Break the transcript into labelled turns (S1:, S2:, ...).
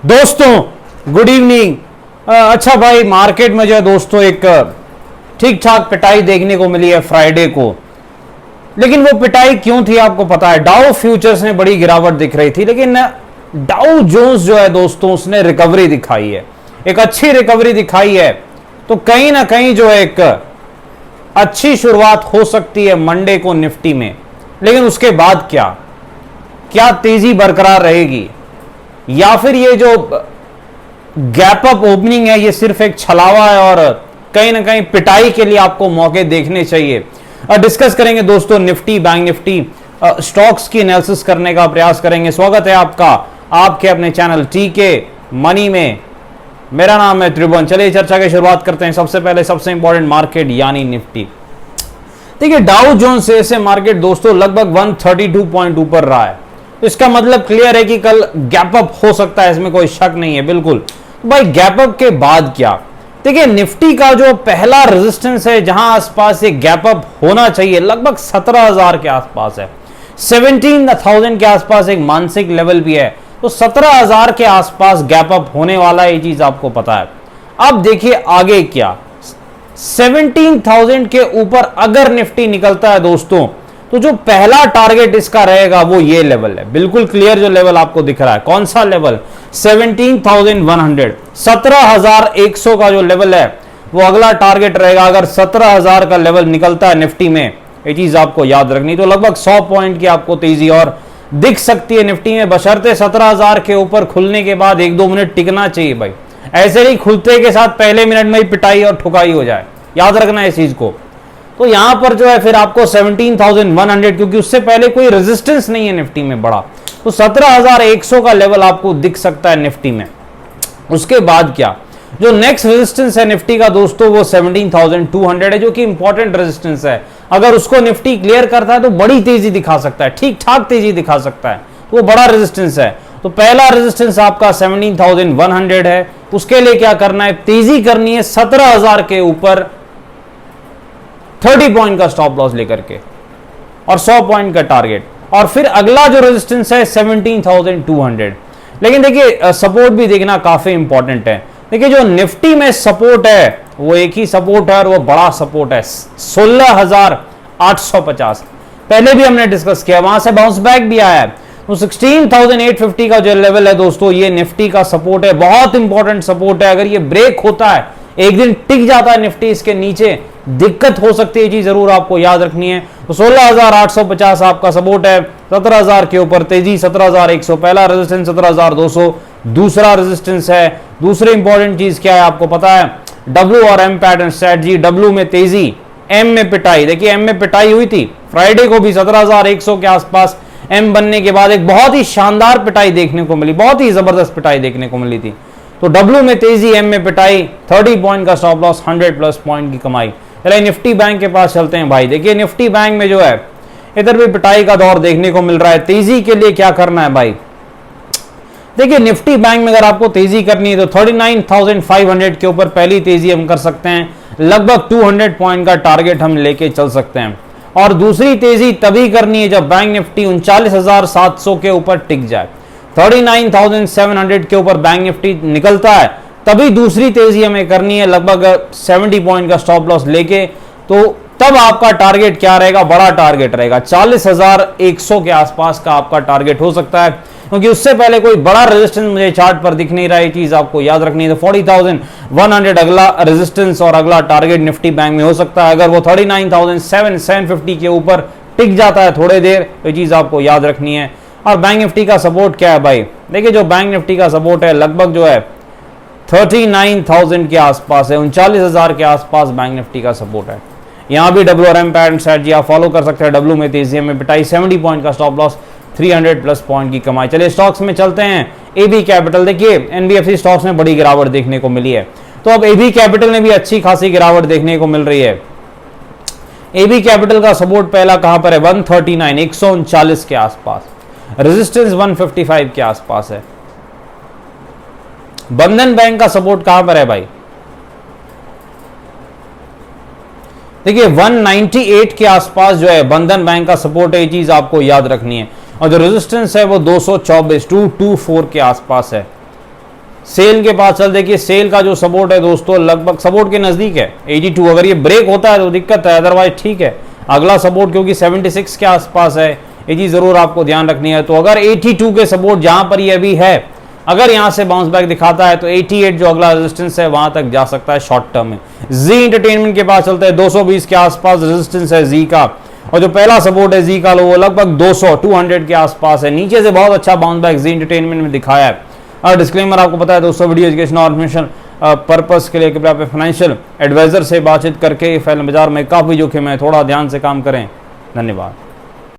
S1: दोस्तों good evening. अच्छा भाई, मार्केट में जो है दोस्तों एक ठीक ठाक पिटाई देखने को मिली है फ्राइडे को। लेकिन वो पिटाई क्यों थी आपको पता है। डाउ फ्यूचर्स में बड़ी गिरावट दिख रही थी, लेकिन डाउ जोन्स जो है दोस्तों उसने रिकवरी दिखाई है, एक अच्छी रिकवरी दिखाई है। तो कहीं ना कहीं जो है एक अच्छी शुरुआत हो सकती है मंडे को निफ्टी में। लेकिन उसके बाद क्या तेजी बरकरार रहेगी, या फिर ये जो गैप अप ओपनिंग है ये सिर्फ एक छलावा है और कहीं ना कहीं पिटाई के लिए आपको मौके देखने चाहिए। डिस्कस करेंगे दोस्तों निफ्टी, बैंक निफ्टी, स्टॉक्स की एनालिसिस करने का प्रयास करेंगे। स्वागत है आपका आपके अपने चैनल टीके मनी में। मेरा नाम है त्रिभुवन। चलिए चर्चा की शुरुआत करते हैं। सबसे पहले सबसे इंपॉर्टेंट मार्केट यानी निफ्टी। देखिए डाउ जोन्स से मार्केट दोस्तों लगभग 132 पॉइंट ऊपर रहा है। इसका मतलब क्लियर है कि कल गैप अप हो सकता है, इसमें कोई शक नहीं है बिल्कुल। तो भाई गैप अप के बाद क्या, देखिए निफ्टी का जो पहला रेजिस्टेंस है जहां आसपास एक गैप अप होना चाहिए लगभग 17,000 के आसपास है। 17,000 के आसपास एक मानसिक लेवल भी है, तो 17,000 के आसपास गैप अप होने वाला है, ये चीज आपको पता है। अब देखिए आगे क्या, 17,000 के ऊपर अगर निफ्टी निकलता है दोस्तों तो जो पहला टारगेट इसका रहेगा वो ये लेवल है, बिल्कुल क्लियर जो लेवल आपको दिख रहा है। कौन सा लेवल? 17,100, 17,100 का जो लेवल है वो अगला टारगेट रहेगा। अगर 17,000 का लेवल निकलता है निफ्टी में, ये चीज आपको याद रखनी। तो लगभग 100 पॉइंट की आपको तेजी और दिख सकती है निफ्टी में, बशर्ते 17,000 के ऊपर खुलने के बाद 1-2 मिनट टिकना चाहिए भाई। ऐसे नहीं खुलते के साथ पहले मिनट में ही पिटाई और ठुकाई हो जाए, याद रखना है इस चीज को। तो यहां पर जो है फिर आपको 17,100, क्योंकि उससे पहले कोई रेजिस्टेंस नहीं है निफ्टी में बड़ा, तो 17,100 का लेवल आपको दिख सकता है निफ्टी में। उसके बाद क्या, जो नेक्स्ट रेजिस्टेंस है निफ्टी का दोस्तों वो 17,200 है, जो कि इंपॉर्टेंट रेजिस्टेंस है। अगर उसको निफ्टी क्लियर करता है तो बड़ी तेजी दिखा सकता है, ठीक ठाक तेजी दिखा सकता है, वो बड़ा रेजिस्टेंस है। तो पहला रेजिस्टेंस आपका 17,100 है। उसके लिए क्या करना है, तेजी करनी है 17,000 के ऊपर 30 पॉइंट का स्टॉप लॉस लेकर के और 100 पॉइंट का टारगेट। और फिर अगला जो रेजिस्टेंस है 17,200। लेकिन देखिए सपोर्ट भी देखना काफी इंपॉर्टेंट है। देखिए जो निफ्टी में सपोर्ट है वो एक ही सपोर्ट है और वो बड़ा सपोर्ट है 16,850। पहले भी हमने डिस्कस किया, वहां से बाउंस बैक भी आया है। तो 16,850 का जो लेवल है दोस्तों ये निफ्टी का सपोर्ट है, बहुत इंपॉर्टेंट सपोर्ट है। अगर ये ब्रेक होता है, एक दिन टिक जाता है निफ्टी इसके नीचे, दिक्कत हो सकती है, चीज जरूर आपको याद रखनी है। तो 16,850 आपका सपोर्ट है, 17,000 के ऊपर तेजी 17,100, पहला रेजिस्टेंस 17,200, दूसरा रेजिस्टेंस है। दूसरी इंपॉर्टेंट चीज क्या है आपको पता है, डब्ल्यू और एम पैटर्न स्ट्रेटजी। डब्ल्यू में तेजी, एम में पिटाई। देखिए एम में पिटाई हुई थी फ्राइडे को भी 17,100 के आसपास। एम बनने के बाद एक बहुत ही शानदार पिटाई देखने को मिली, बहुत ही जबरदस्त पिटाई देखने को मिली थी। तो डब्ल्यू में तेजी, एम में पिटाई, 30 पॉइंट का स्टॉप लॉस, 100+ पॉइंट की कमाई। चलिए निफ्टी बैंक के पास चलते हैं भाई। देखिए निफ्टी बैंक में जो है इधर भी पिटाई का दौर देखने को मिल रहा है। तेजी के लिए क्या करना है भाई, देखिए निफ्टी बैंक में अगर आपको तेजी करनी है तो 39,500 के ऊपर पहली तेजी हम कर सकते हैं, लगभग 200 पॉइंट का टारगेट हम लेके चल सकते हैं। और दूसरी तेजी तभी करनी है जब बैंक निफ्टी 39,700 के ऊपर टिक जाए। 39,700 के ऊपर बैंक निफ्टी निकलता है तभी दूसरी तेजी हमें करनी है, लगभग 70 पॉइंट का स्टॉप लॉस लेके। तो तब आपका टारगेट क्या रहेगा, बड़ा टारगेट रहेगा 40,100 के आसपास का आपका टारगेट हो सकता है, क्योंकि उससे पहले कोई बड़ा रेजिस्टेंस मुझे चार्ट पर दिख नहीं रहा है। चीज आपको याद रखनी है। तो 40,100 अगला रेजिस्टेंस और अगला टारगेट निफ्टी बैंक में हो सकता है। अगर वो 39,750 के ऊपर टिक जाता है थोड़ी देर, तो ये चीज आपको याद रखनी है। और बैंक निफ्टी का सपोर्ट क्या है भाई, देखिए जो बैंक निफ्टी का सपोर्ट है लगभग जो है 39,000 के आसपास है, 39,000 के आसपास बैंक निफ्टी का सपोर्ट है। यहां भी डब्ल्यू और एम पैटर्न स्ट्रेटजी आप फॉलो कर सकते हैं। डब्ल्यू में तेजी में पिटाई, 70 पॉइंट का स्टॉप लॉस, 300+ पॉइंट की कमाई। चलिए स्टॉक्स में चलते हैं। एबी कैपिटल, देखिए एनबीएफसी स्टॉक्स में बड़ी गिरावट देखने को मिली है, तो अब एबी कैपिटल में भी अच्छी खासी गिरावट देखने को मिल रही है। एबी कैपिटल का सपोर्ट पहला कहां पर है, 139, 139 के आसपास। रेजिस्टेंस 155 के आसपास है। बंधन बैंक का सपोर्ट कहां पर है भाई, देखिए 198 के आसपास जो है बंधन बैंक का सपोर्ट है, ये चीज आपको याद रखनी है। और जो रेजिस्टेंस है वो 224 के आसपास है। सेल के पास चल, देखिए सेल का जो सपोर्ट है दोस्तों लगभग सपोर्ट के नजदीक है 82। अगर ये ब्रेक होता है तो दिक्कत है, अदरवाइज ठीक है। अगला सपोर्ट क्योंकि 76 के आसपास है, ये चीज जरूर आपको ध्यान रखनी है। तो अगर 82 के सपोर्ट जहां पर ये अभी है, अगर यहां से बाउंस बैक दिखाता है तो 88 जो अगला रेजिस्टेंस है वहां तक जा सकता है शॉर्ट टर्म में। जी एंटरटेनमेंट के पास चलते हैं, 220 के आसपास रेजिस्टेंस है जी का, और जो पहला सपोर्ट है जी का वो लगभग 200 के आसपास है। नीचे से बहुत अच्छा बाउंस बैक जी एंटरटेनमेंट में दिखाया है। और डिस्क्लेमर आपको पता है दोस्तों, वीडियो एजुकेशन और इन्फॉर्मेशन पर्पस के लिए कृपया फाइनेंशियल एडवाइजर से बातचीत करके फैल बाजार में काफी जोखिम है, थोड़ा ध्यान से काम करें। धन्यवाद।